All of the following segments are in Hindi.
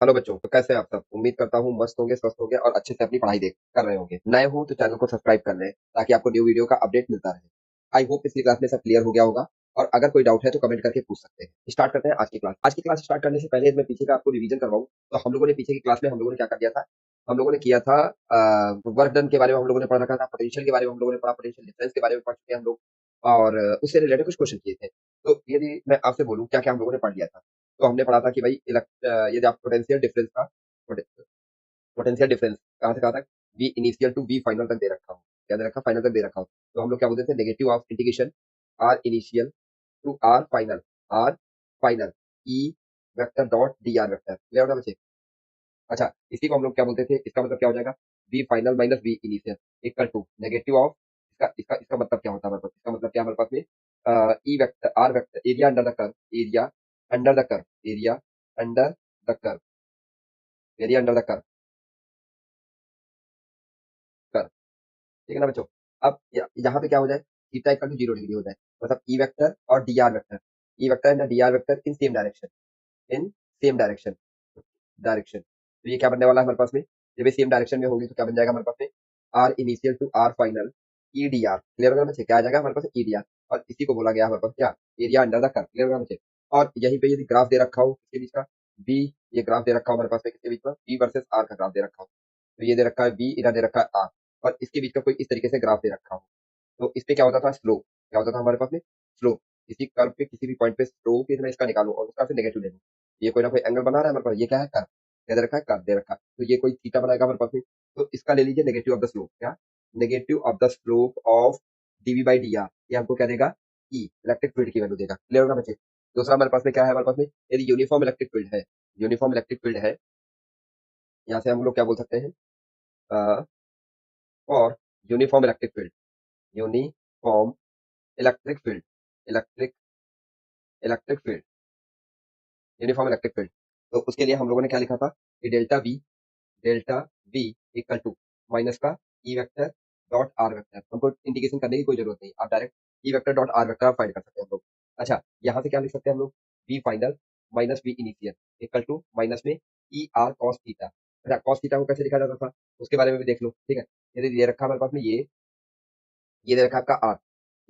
हेलो बच्चों, तो कैसे हैं आप सब? उम्मीद करता हूँ मस्त होंगे, स्वस्थ होंगे और अच्छे से अपनी पढ़ाई देख कर रहे होंगे। नए हो तो चैनल को सब्सक्राइब कर लें ताकि आपको न्यू वीडियो का अपडेट मिलता रहे। आई होप पिछली क्लास में सब क्लियर हो गया होगा और अगर कोई डाउट है तो कमेंट करके पूछ सकते हैं। स्टार्ट करते हैं आज की क्लास। आज की क्लास स्टार्ट करने से पहले मैं पीछे का आपको रिवीजन करवाऊँ तो हम लोगों ने पीछे की क्लास में हम लोगों ने क्या कर दिया था? हम लोगों ने किया था वर्क डन के बारे में हम लोगों ने पढ़ रखा था, पोटेंशियल के बारे में हम लोगों ने पढ़ा, पोटेंशियल डिफरेंस के बारे में पढ़ चुके हैं हम लोग और उससे रिलेटेड कुछ क्वेश्चन किए थे। तो यदि मैं आपसे बोलूँ क्या क्या हम लोगों ने पढ़ लिया था, तो हमने पढ़ा था कि भाई यदि आप पोटेंशियल डिफरेंस का पोटेंशियल डिफरेंस कहाँ से कहाँ तक, V initial to V final तक दे रखा हो, क्या दे रखा, फाइनल तक दे रखा हो। तो हम लोग क्या बोलते थे, negative of integration r initial to r final E vector dot D R vector, clear होना बच्चे? अच्छा, इसी को हम लोग क्या बोलते थे, इसका मतलब क्या हो जाएगा, V final minus V initial equal to negative of, इसका इसका इसका मतलब क्या होता है हमारे पास, इसका मतलब क्या है हमारे पास में, E vector r vector area under the curve, area under the curve, area under the curve, area under the curve, ठीक है ना बच्चों? अब यहाँ पे क्या हो जाए, थीटा इक्वल टू 0 डिग्री हो जाए, मतलब ई वेक्टर और D R vector, E vector and D R vector in same direction, in same direction, direction. तो ये क्या बनने वाला है हमारे पास में, जब ये सेम डायरेक्शन में होगी तो क्या बन जाएगा हमारे पास में, r initial to r final E d r, clear होगा बच्चे? क्या आ जाएगा हमारे पास, ई डी आर। और इसी को बोला गया हमारे पास क्या, area under the curve, clear होगा बच्चे? और यहीं पे यदि ग्राफ दे रखा हो इसके बीच का, बी, ये ग्राफ दे रखा हो हमारे पास में किसके बीच में, बी वर्सेस आर का ग्राफ दे रखा हो, तो ये दे रखा है बी, इधर दे रखा है आर, और इसके बीच का कोई इस तरीके से ग्राफ दे रखा हो, तो इस पे क्या होता था, स्लोप, क्या होता था हमारे पास में, स्लोप। इसी कर्व पे किसी भी पॉइंट पे स्लोप मैं इसका निकालूं और उसका फिर नेगेटिव ले लूं, ये कोई ना कोई एंगल बना रहा है हमारे पास, ये क्या है, कर्व, क्या दे रखा है, कर्व दे रखा है, तो ये कोई थीटा बनाएगा हमारे पास में, तो इसका ले लीजिए नेगेटिव ऑफ द स्लोप, क्या, negative of the slope of d V by d r, ये हमको क्या देगा, ई इलेक्ट्रिक फील्ड की वैल्यू देगा, क्लियर होगा बच्चे? दूसरा हमारे पास में क्या है, हमारे पास में यदि यूनिफॉर्म इलेक्ट्रिक फील्ड है, यूनिफॉर्म इलेक्ट्रिक फील्ड है, यहाँ से हम लोग क्या बोल सकते हैं, और uniform electric field, uniform electric field, electric electric field, uniform electric field, तो उसके लिए हम लोगों ने क्या लिखा था कि delta V equal to minus का E vector dot R vector, हमको इंटीग्रेशन करने की कोई जरूरत नहीं, आप direct E vector dot R vector आप फाइंड कर सकते हैं हम लोग। अच्छा, यहाँ से क्या लिख सकते हैं हम लोग, V final minus V initial equal to minus में ई आर कॉस थीटा। अच्छा, कॉस थीटा को कैसे लिखा जाता था उसके बारे में भी देख लो, ठीक है? यदि ये रखा हमारे पास में ये दे रखा है आपका आर,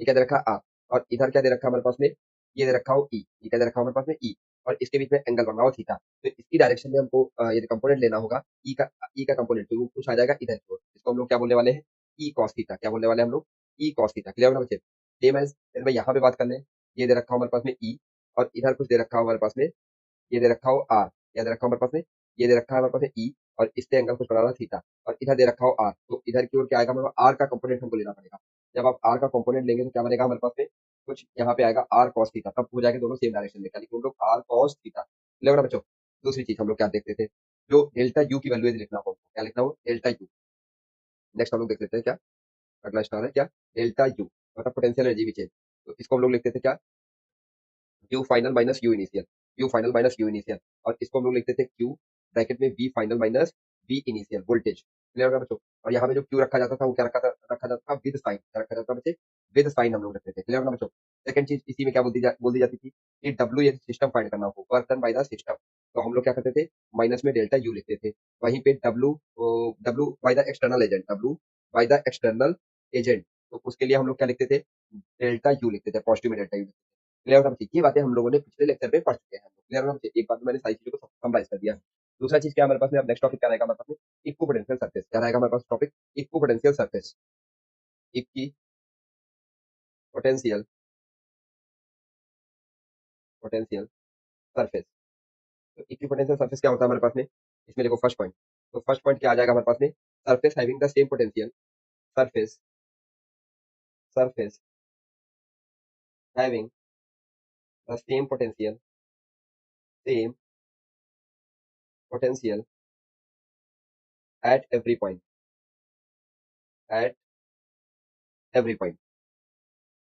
ये क्या दे रखा है आर, और इधर क्या दे रखा है हमारे पास में, ये दे रखा हो ई, ये क्या दे रखा है हमारे पास में ई, और इसके बीच में एंगल बन रहा हो थीटा, तो इसकी डायरेक्शन में हमको ये कंपोनेंट लेना होगा, ई का कंपोनेंट, तो वो कुछ आ जाएगा इधर की ओर, इसको हम लोग क्या बोलने वाले हैं, ई कॉस थीटा, क्या बोलने वाले हैं हम लोग, ई कॉस थीटा, क्लियर होगा बच्चे? सेम एज मैं यहाँ पे बात कर लें, ये दे रखा हो हमारे पास में ई, और इधर कुछ दे रखा हो हमारे पास में, ये दे रखा हो आर, क्या दे रखा हो हमारे पास में, ये दे रखा है हमारे पास में ई, और इससे एंगल कुछ बना रहा थीटा, और इधर दे रखा हो आर, तो इधर की ओर क्या आएगा, मतलब आर का कंपोनेंट हमको लेना पड़ेगा। जब आप आर का कंपोनेंट लेंगे तो क्या बनेगा हमारे पास में, कुछ यहाँ पे आएगा आर कॉस थीटा, तब हो जाएगा दोनों सेम डायरेक्शन में, यानी कि हम लोग आर कॉस थीटा, क्लियर होगा बच्चों? दूसरी चीज हम लोग क्या देखते थे, जो डेल्टा यू की वैल्यू लिखना हो, क्या लिखना हो, डेल्टा यू। नेक्स्ट हम लोग देख लेते हैं क्या, अगला स्टार है क्या, डेल्टा यू, मतलब पोटेंशियल एनर्जी भी चेंज, तो इसको हम लोग लिखते थे क्या, U final minus U initial, U final minus U initial, और इसको हम लोग लिखते थे क्यू ब्रैकेट में V final minus V initial voltage, clear होगा बच्चों? और यहाँ पे जो क्यू रखा जाता था वो क्या रखा जाता था विद साइन, क्या रखा जाता था बच्चे, विद साइन हम लोग रखते थे, क्लियर होगा बच्चों? सेकंड चीज इसी में क्या बोल दी जाती थी कि डब्ल्यू ये सिस्टम फाइंड करना हो, work done by the system, तो हम लोग क्या करते थे, माइनस में डेल्टा यू लिखते थे, वहीं पे W by the external agent, W by the external agent, तो उसके लिए हम लोग क्या लिखते थे, डेल्टा यू लिखते थे, पॉजिटिव में डेल्टा यू, क्लियर होगा बच्चे? ये बातें हम लोगों ने पिछले लेक्चर में पढ़ चुके हैं, क्लियर होगा बच्चे? एक बात में मैंने सारी चीजों को समराइज कर दिया। दूसरा चीज क्या हमारे पास में, अब नेक्स्ट टॉपिक क्या रहेगा हमारे पास में, इक्विपोटेंशियल सरफेस, क्या रहेगा हमारे पास topic, equipotential surface, equipotential potential surface. तो इक्विपोटेंशियल सरफेस क्या होता है हमारे पास में, इसमें देखो फर्स्ट पॉइंट, तो फर्स्ट पॉइंट क्या आ जाएगा हमारे पास में, surface having the same potential, surface surface having the same potential at every point, at every point.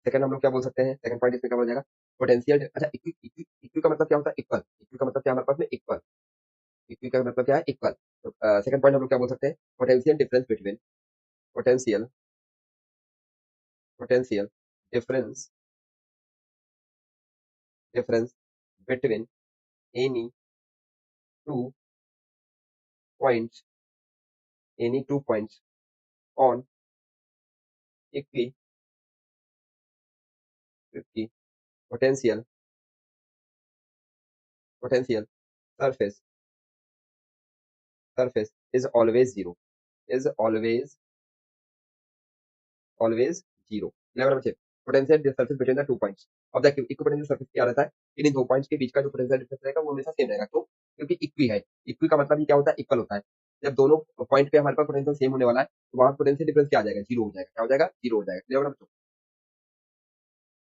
Second हम लोग क्या बोल सकते हैं, सेकंड पॉइंट इसमें क्या बोला जाएगा, पोटेंशियल, अच्छा इक्वी इक्वी इक्वी का मतलब क्या होता है, इक्वल, इक्वी का मतलब क्या है हमारे पास में, इक्वल, इक्वी का मतलब क्या है, इक्वल। तो सेकंड पॉइंट हम लोग क्या बोल सकते हैं, potential difference between, potential potential difference difference between any two points, any 2 points on equipotential surface is always zero. Is always zero. Clear बच्चे? Potential surface between the 2 points of the equipotential surface क्या रहता है? इन 2 पॉइंट्स के बीच का जो पोटेंशियल डिफरेंस रहेगा वो हमेशा सेम रहेगा। क्यों? क्योंकि इक्वी है। इक्वी का मतलब ये क्या होता है? इक्वल होता है। जब दोनों पॉइंट पे हमारे पास पोटेंशियल सेम होने वाला है तो वहां पोटेंशियल डिफरेंस क्या आ जाएगा? जीरो हो जाएगा। क्या हो जाएगा? जीरो हो जाएगा। क्लियर बच्चों?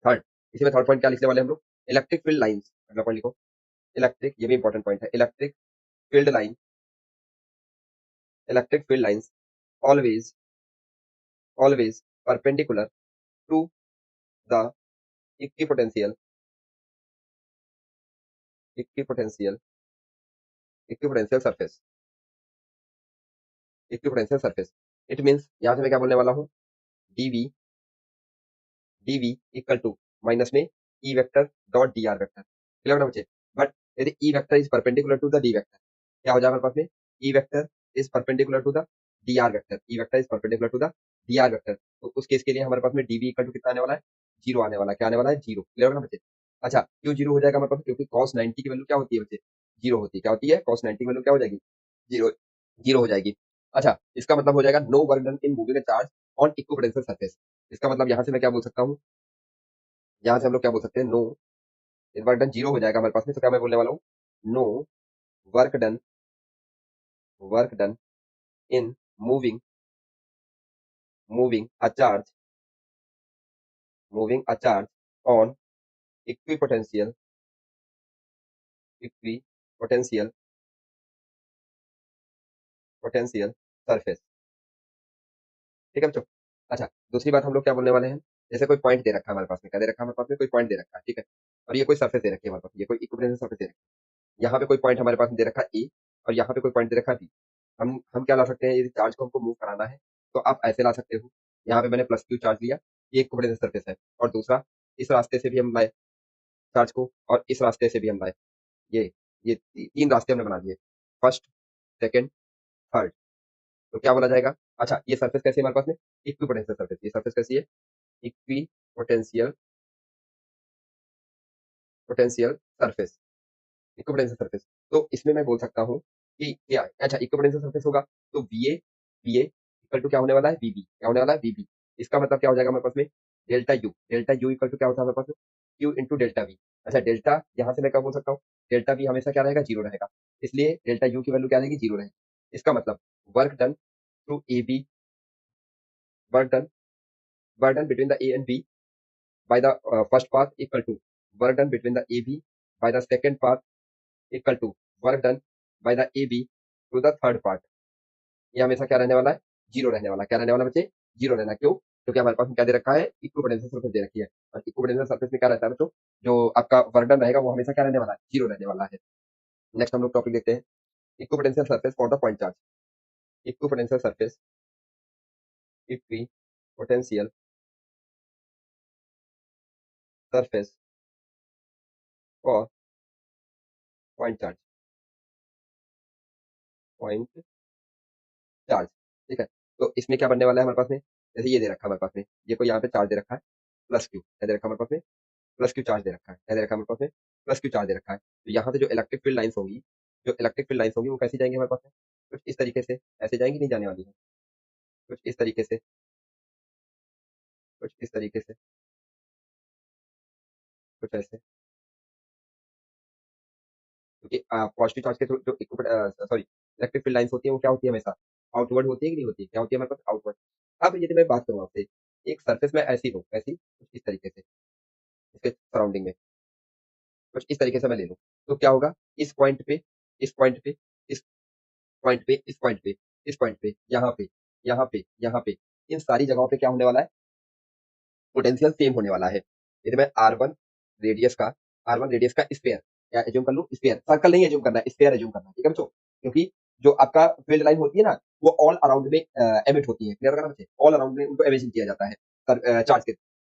थर्ड, इसी में थर्ड पॉइंट क्या लिखने वाले हम लोग? Electric field lines. अगला पॉइंट लिखो इलेक्ट्रिक, ये भी इंपॉर्टेंट पॉइंट है। Field line electric field lines always perpendicular to the equipotential equipotential equipotential surface it means यहाँ से मैं क्या बोलने वाला हूँ? dv इक्वल टू माइनस में E vector dot D R vector. Clear ना बच्चे? बट यदि E vector is perpendicular to the d vector, क्या हो जाएगा हमारे पास में? E vector is perpendicular to the D R vector. E vector is perpendicular to the D R vector. तो उस केस के लिए हमारे पास में dv इक्वल टू कितना आने वाला है? जीरो आने वाला है। क्या आने वाला है? जीरो। क्लियर ना बच्चे? अच्छा, क्यों जीरो हो जाएगा हमारे पास? क्योंकि cos 90 की वैल्यू क्या होती है बच्चे? जीरो होती है। क्या होती है? cos 90 की वैल्यू क्या हो जाएगी? जीरो जीरो हो जाएगी। अच्छा, इसका मतलब हो जाएगा no work done in moving a charge on equipotential surface. इसका मतलब यहाँ से मैं क्या बोल सकता हूँ? यहाँ से हम लोग क्या बोल सकते हैं? नो वर्क डन जीरो हो जाएगा हमारे पास में। तो क्या मैं बोलने वाला हूँ? No work done work done in moving moving a charge on equipotential equipotential potential surface. ठीक है बच्चों? अच्छा, दूसरी बात हम लोग क्या बोलने वाले हैं? जैसे कोई पॉइंट दे रखा है हमारे पास में, क्या दे रखा है हमारे पास में? कोई पॉइंट दे रखा है। ठीक है, और ये कोई सरफेस दे रखी है हमारे पास में, ये कोई इक्विपोटेंशियल सरफेस दे रखी है। यहाँ पे कोई पॉइंट हमारे पास में दे रखा है ए, और यहाँ पे कोई पॉइंट दे रखा है बी। हम क्या ला सकते हैं? यदि चार्ज को हमको मूव कराना है तो आप ऐसे ला सकते हो। यहाँ पे मैंने प्लस क्यू चार्ज लिया, ये इक्विपोटेंशियल सरफेस है, और दूसरा इस रास्ते से भी हम लाए चार्ज को, और इस रास्ते से भी हम लाए। ये तीन रास्ते हमने बना दिए, फर्स्ट, सेकंड, थर्ड। तो क्या बोला जाएगा? अच्छा, ये सरफेस कैसी है हमारे पास में? Equipotential surface. ये सरफेस कैसी है? Equipotential potential surface equipotential surface. तो इसमें मैं बोल सकता हूँ कि क्या, अच्छा, इक्विपोटेंशियल सरफेस होगा तो वी ए इक्वल टू क्या होने वाला है? वीबी। क्या होने वाला है? वीबी। इसका मतलब क्या हो जाएगा हमारे पास में? डेल्टा यू इक्वल टू क्या होता है हमारे पास में? Q into delta we. अच्छा, डेल्टा यहाँ से मैं क्या बोल सकता हूँ? डेल्टा वी हमेशा क्या रहेगा? जीरो रहेगा। इसलिए डेल्टा यू की वैल्यू क्या रहेगी? जीरो रहेगी। इसका मतलब work done through A B work done between the A and B by the first path equal to work done between the AB by the second path equal to work done by the AB to the third part। ये हमेशा क्या रहने वाला है? जीरो रहने वाला। क्या रहने वाला बच्चे? जीरो रहना। क्यों? क्योंकि हमारे पास में क्या दे रखा है? इक्विपोटेंशियल सरफेस दे रखी है, और इक्विपोटेंशियल सरफेस में क्या रहता है बच्चों? जो आपका वर्क डन रहेगा वो हमेशा क्या रहने वाला है? जीरो रहने वाला है। नेक्स्ट हम लोग टॉपिक देखते हैं, equipotential surface for the point charge. Equipotential surface equipotential surface for point charge point charge. ठीक है, तो इसमें क्या बनने वाला है हमारे पास में? जैसे ये दे रखा है हमारे पास में, ये कोई यहाँ पे चार्ज दे रखा है प्लस क्यू। क्या दे रखा है हमारे पास में? प्लस क्यू चार्ज दे रखा है। क्या दे रखा है हमारे पास में? प्लस क्यू चार्ज दे रखा है। तो यहाँ से जो इलेक्ट्रिक फील्ड लाइंस होंगी, वो कैसी जाएंगी हमारे पास में? कुछ इस तरीके से ऐसे जाएंगी, नहीं जाने वाली है। कुछ इस तरीके से, कुछ इस तरीके से, कुछ ऐसे। क्योंकि पॉजिटिव चार्ज के थ्रू जो सॉरी इलेक्ट्रिक फील्ड लाइंस होती है वो क्या होती है? हमेशा आउटवर्ड होती है कि नहीं होती? क्या होती है हमारे पास? आउटवर्ड। अब यदि मैं बात करूँ आपसे, एक सरफेस में ऐसी हो, ऐसी कुछ इस तरीके से, इसके सराउंडिंग में कुछ इस तरीके से मैं ले लूँ, तो क्या होगा? इस पॉइंट पे, इस पॉइंट पे, इस पॉइंट पे, इस पॉइंट पे, इस पॉइंट पे, यहाँ पे, यहाँ पे, यहाँ पे, इन सारी जगहों पे क्या होने वाला है? पोटेंशियल सेम होने वाला है। यदि मैं रेडियस का स्फीयर या एज्यूम कर लूँ, स्फीयर, सर्कल नहीं एज्यूम करना है, स्फीयर एज्यूम करना है। ठीक है बच्चों? क्योंकि जो आपका फील्ड लाइन होती है ना, वो ऑल अराउंड में एमिट होती है। क्लियर करना बच्चे? ऑल अराउंड में उनको इमेजिन किया जाता है चार्ज के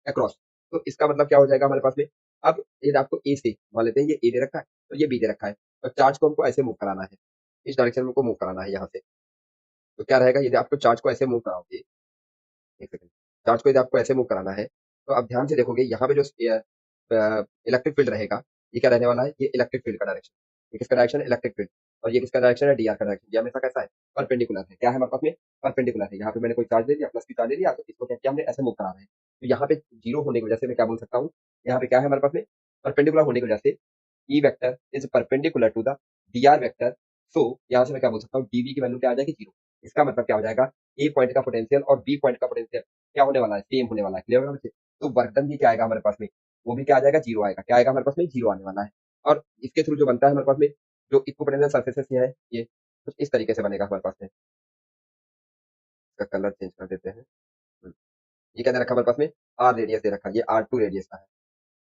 अक्रॉस। तो इसका मतलब क्या हो जाएगा हमारे पास में? अब यदि आपको ए से मान लेते हैं, ये ए दे रखा है और ये बी दे रखा है, तो चार्ज को हमको ऐसे मूव कराना है। इस डायरेक्शन में को मूव कराना है यहाँ से। तो क्या रहेगा, यदि आपको चार्ज को ऐसे मूव कराओगे, एक सेकंड, चार्ज को यदि आपको ऐसे मूव कराना है, तो आप ध्यान से देखोगे यहाँ पे जो इलेक्ट्रिक फील्ड रहेगा, ये क्या रहने वाला है, ये इलेक्ट्रिक फील्ड का डायरेक्शन। ये किसका डायरेक्शन है, इलेक्ट्रिक फील्ड। और ये किसका डायरेक्शन है, डी आर का डायरेक्शन। ये हमेशा कैसा है, परपेंडिकुलर है। क्या है हमारे पास में, परपेंडिकुलर है। यहाँ पे मैंने कोई चार्ज ले लिया, प्लस की चार्ज ले लिया, तो इसको क्या किया हमने, ऐसे मूव करा रहे हैं। तो यहाँ पे जीरो होने की वजह से मैं क्या बोल सकता हूँ, यहाँ पे क्या है हमारे पास में, परपेंडिकुलर होने की वजह से E vector is perpendicular to the D R vector. So यहाँ से मैं क्या बोल सकता हूँ, डीवी की वैल्यू क्या आ जाएगी, जीरो। इसका मतलब क्या हो जाएगा, ए पॉइंट का पोटेंशियल और बी पॉइंट का पोटेंशियल क्या होने वाला है, सेम होने वाला है। क्लियर होगा बच्चे। तो वर्क डन भी क्या आएगा हमारे पास में, वो भी क्या आ जाएगा, जीरो आएगा। क्या आएगा हमारे पास में, जीरो आने वाला है। और इसके थ्रू जो बनता है हमारे पास में, जो इक्विपोटेंशियल सरफेसेस है, ये कुछ इस तरीके से बनेगा हमारे पास में। इसका कलर चेंज कर देते हैं। हम्म, ये क्या दे रखा है हमारे पास में, आर रेडियस दे रखा है, ये आर टू रेडियस का है।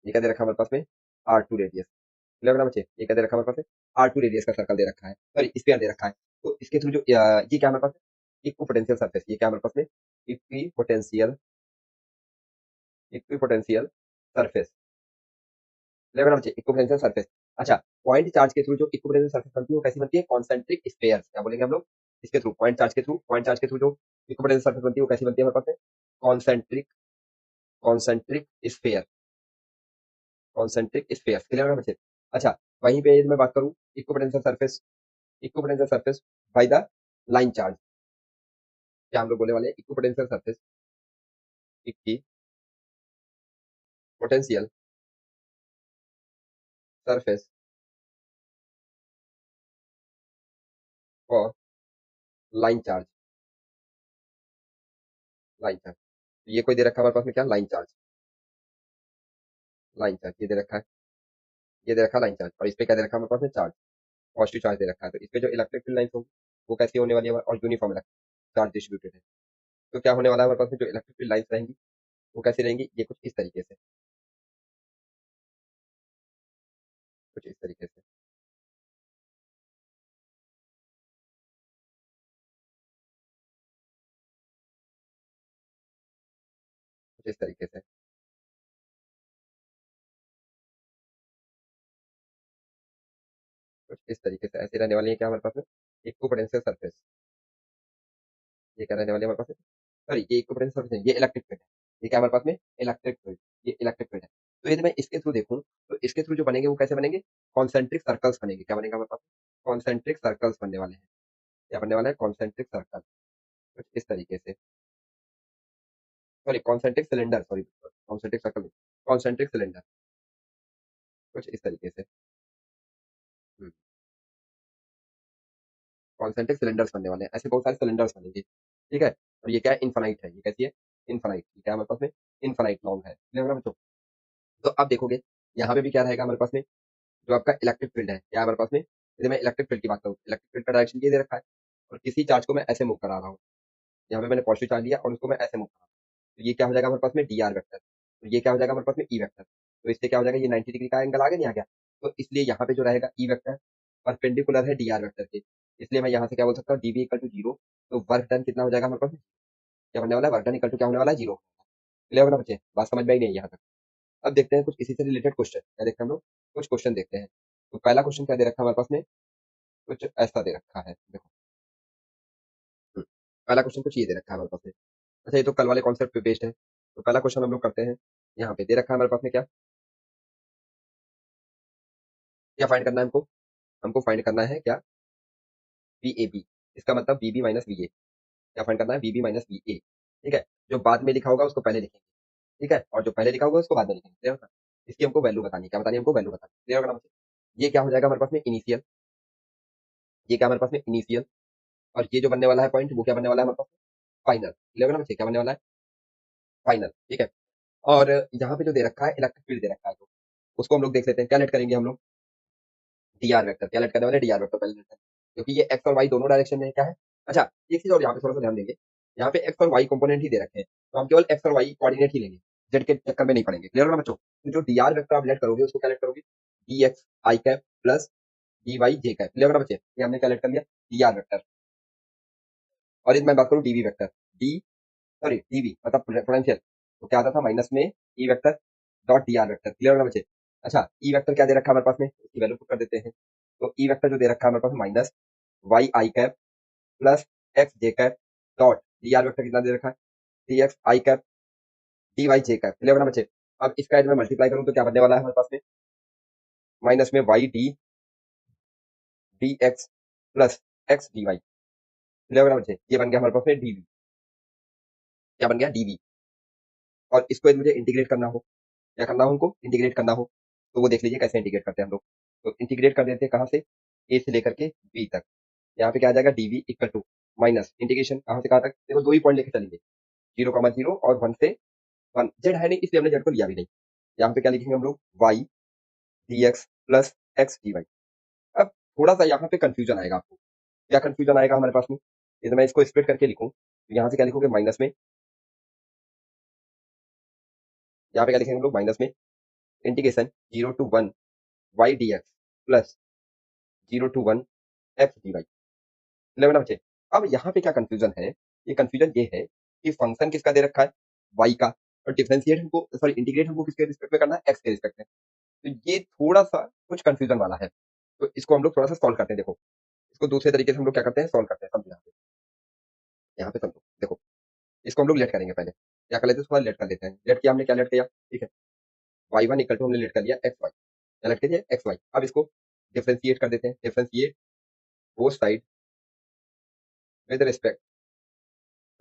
ये क्या दे रखा है हमारे पास में, आर टू रेडियस। क्लियर होगा बच्चे। ये क्या दे रखा है हमारे पास में, आर टू रेडियस का सर्कल दे रखा है, सॉरी स्फीयर दे रखा है। तो इसके थ्रू जो ये क्या है हमारे पास में, इक्विपोटेंशियल सरफेस। ये क्या है हमारे पास में, इक्विपोटेंशियल, इक्विपोटेंशियल सरफेस। क्लियर होगा बच्चे, इक्विपोटेंशियल सरफेस। अच्छा, पॉइंट चार्ज के थ्रू जो इक्विपोटेंशियल सरफेस बनती है, वो कैसी बनती है, कॉन्सेंट्रिक स्फीयर्स। क्या बोलेंगे हम लोग, इसके थ्रू, पॉइंट चार्ज के थ्रू जो इक्विपोटेंशियल सरफेस बनती है, वो कैसी बनती है हमारे पास में, concentric, concentric sphere, concentric spheres. Clear होगा बच्चे। अच्छा, वहीं पे मैं बात करूं, equipotential surface, equipotential surface by the line charge. क्या हम लोग बोलने वाले हैं, इक्विपोटेंशियल सरफेस, इक्की पोटेंशियल सरफेस और लाइन चार्ज, लाइन चार्ज। ये कोई दे रखा है हमारे पास में, क्या, लाइन चार्ज, लाइन चार्ज ये दे रखा है, ये दे रखा है लाइन चार्ज। और इस पे क्या दे रखा है हमारे पास में, चार्ज, पॉजिटिव चार्ज दे रखा है। तो इस पे जो इलेक्ट्रिक फील्ड लाइन होगी, वो कैसी होने वाली है, और यूनिफॉर्म चार्ज डिस्ट्रीब्यूटेड है। तो क्या होने वाला है हमारे पास में, जो इलेक्ट्रिक फील्ड लाइन्स रहेंगी, वो कैसी रहेंगी, ये कुछ इस तरीके से, कुछ इस तरीके से, कुछ इस तरीके से, कुछ इस तरीके से ऐसे रहने वाली है। क्या हमारे पास में, इक्विपोटेंशियल सरफेस, ये क्या रहने वाली है हमारे पास में, सॉरी ये इक्विपोटेंशियल सरफेस नहीं, ये इलेक्ट्रिक फील्ड है। ये क्या हमारे पास में, इलेक्ट्रिक फील्ड, ये इलेक्ट्रिक फील्ड है। तो यदि मैं इसके थ्रू देखूं, तो इसके थ्रू जो बनेंगे वो कैसे बनेंगे, कॉन्सेंट्रिक सर्कल्स बनेंगे। क्या बनेगा हमारे पास, कॉन्सेंट्रिक सर्कल्स बनने वाले हैं। क्या बनने वाला है, कॉन्सेंट्रिक सर्कल, कुछ इस तरीके से, sorry concentric cylinder, sorry concentric circle, concentric cylinder, कुछ इस तरीके से। कॉन्सेंट्रिक सिलेंडर्स बनने वाले हैं, ऐसे बहुत सारे सिलेंडर्स बनेंगे। ठीक है। और ये क्या है, इनफाइनाइट है। ये कैसी है, इनफाइनाइट। ये क्या है हमारे पास में, इनफाइनाइट लॉन्ग है। क्लियर होगा बच्चों। तो अब देखोगे, यहाँ पे भी क्या रहेगा हमारे पास में, जो आपका इलेक्ट्रिक फील्ड है, क्या है हमारे पास में, यदि मैं इलेक्ट्रिक फील्ड की बात करूँ, इलेक्ट्रिक फील्ड का डायरेक्शन ये दे रखा है। और किसी चार्ज को मैं ऐसे मूव करा रहा हूँ, यहाँ पे मैंने पॉजिटिव चार्ज लिया और उसको मैं ऐसे मूव करा रहा हूँ। तो ये क्या हो जाएगा हमारे पास में, डी आर वेक्टर। तो ये क्या हो जाएगा हमारे पास में, ई वेक्टर। तो इससे क्या हो जाएगा, ये 90 डिग्री का एंगल आ गया, नहीं आ गया। तो इसलिए यहाँ पे जो रहेगा ई वेक्टर परपेंडिकुलर है डी आर वेक्टर के। इसलिए मैं यहाँ से क्या बोल सकता हूँ, डीवी इक्वल टू जीरो। तो वर्क डन कितना हो जाएगा हमारे पास में, क्या बनने वाला है, वर्क डन इक्वल टू क्या होने वाला है, जीरो। क्लियर होगा बच्चे, बात समझ में आई नहीं यहाँ तक। अब देखते हैं कुछ इसी से रिलेटेड क्वेश्चन। क्या देखते हैं हम लोग, कुछ क्वेश्चन देखते हैं। तो पहला क्वेश्चन क्या दे रखा है हमारे पास में, कुछ ऐसा दे रखा है, देखो। हम्म, पहला क्वेश्चन कुछ ये दे रखा है हमारे पास में। अच्छा, ये तो कल वाले कॉन्सेप्ट पे बेस्ड है। तो पहला क्वेश्चन हम लोग करते हैं। यहाँ पे दे रखा है हमारे पास में, क्या क्या फाइंड करना है हमको, हमको फाइंड करना है क्या, वी ए बी। इसका मतलब B B minus V A. क्या फाइंड करना है, B B minus V A. ठीक है। जो बाद में लिखा होगा उसको पहले लिखेंगे। ठीक है। और जो पहले लिखा होगा उसको बाद में लिखेंगे। क्लियर होगा। इसकी हमको वैल्यू बतानी है, क्या बतानी है हमको, वैल्यू बतानी है। क्लियर होगा ना बच्चे? ये क्या हो जाएगा हमारे पास में, इनिशियल। ये क्या हमारे पास में, इनिशियल। और ये जो बनने वाला है पॉइंट, वो क्या बनने वाला है हमारे पास, फाइनल। क्लियर होगा ना बच्चे, क्या बनने वाला है, फाइनल। ठीक है। और यहाँ पे जो दे रखा है, इलेक्ट्रिक फील्ड दे रखा है, तो उसको हम लोग देख लेते हैं। क्या लेट करेंगे हम लोग, डी आर वेक्टर। क्या लेट करने वाले, डी आर वेक्टर पहले लेट करेंगे, क्योंकि ये एक्स और वाई दोनों डायरेक्शन में क्या है। अच्छा, एक चीज और यहाँ पे थोड़ा सा ध्यान देंगे। यहाँ पे एक्स और वाई कंपोनेंट ही दे रखे हैं, तो हम केवल एक्स और वाई कोऑर्डिनेट ही लेंगे, जेड के चक्कर में नहीं पड़ेंगे। क्लियर होगा बच्चों। तो जो डी आर वेक्टर आप लेट करोगे, उसको क्या लेट करोगे, D X I cap plus D Y J cap. Clear होगा बच्चे, ये हमने क्या लेट कर लिया, डी आर वेक्टर। और इसमें बात करूँ d V vector, d, sorry d V मतलब पोटेंशियल, तो क्या आता था माइनस में E vector dot D R vector. Clear होगा बच्चे। अच्छा, ई वेक्टर क्या दे रखा है हमारे पास में, उसकी वैल्यू पुट कर देते हैं। तो ई वेक्टर जो दे रखा है हमारे पास minus Y I cap plus X J cap dot D R vector कितना दे रखा है, D X I cap D Y J cap, clear ना बच्चे। अब इसका यदि मैं मल्टीप्लाई करूं तो क्या बनने वाला है हमारे पास में, माइनस में y d d x plus x d y, clear ना बच्चे। ये बन गया हमारे पास में डीवी, क्या बन गया डीवी। और इसको यदि मुझे इंटीग्रेट करना हो, क्या करना हो हमको, इंटीग्रेट करना हो, तो वो देख लीजिए कैसे इंटीग्रेट करते हैं हम लोग। तो इंटीग्रेट कर देते हैं कहाँ से, ए से लेकर के बी तक। यहाँ पे क्या आ जाएगा, d V equal to minus integration कहाँ से कहाँ तक, देखो दो ही पॉइंट लेके चलेंगे, 0,0 और 1 से 1, जेड है नहीं इसलिए हमने जेड को लिया भी नहीं। यहाँ पे क्या लिखेंगे हम लोग, y d x plus x d y. अब थोड़ा सा यहाँ पे कंफ्यूजन आएगा आपको, क्या कंफ्यूजन आएगा हमारे पास में, यदि मैं इसको स्प्लिट करके लिखूं तो यहाँ से क्या लिखोगे, माइनस में, यहाँ पे क्या लिखेंगे हम लोग, माइनस में integration 0 to 1 y d x plus 0 to 1 x d y, ना बच्चे। अब यहाँ पे क्या कंफ्यूजन है, ये कंफ्यूजन ये है कि फंक्शन किसका दे रखा है, वाई का, और डिफरेंशिएट हमको, सॉरी इंटीग्रेट हमको किसके रिस्पेक्ट में करना है, एक्स के रिस्पेक्ट में। तो ये थोड़ा सा कुछ कंफ्यूजन वाला है, तो इसको हम लोग थोड़ा सा सॉल्व करते हैं। देखो इसको दूसरे तरीके से हम लोग क्या करते हैं, सॉल्व करते हैं, समझो यहाँ पे समझो। देखो इसको हम लोग लेट करेंगे, पहले क्या कर लेते हैं, थोड़ा लेट कर लेते हैं। लेट किया हमने, क्या लेट किया, ठीक है, वाई वन इक्वल टू हमने लेट कर लिया एक्स वाई, क्या लेट कर दिया, एक्स वाई। अब इसको डिफरेंशिएट कर देते हैं, differentiate both side with respect,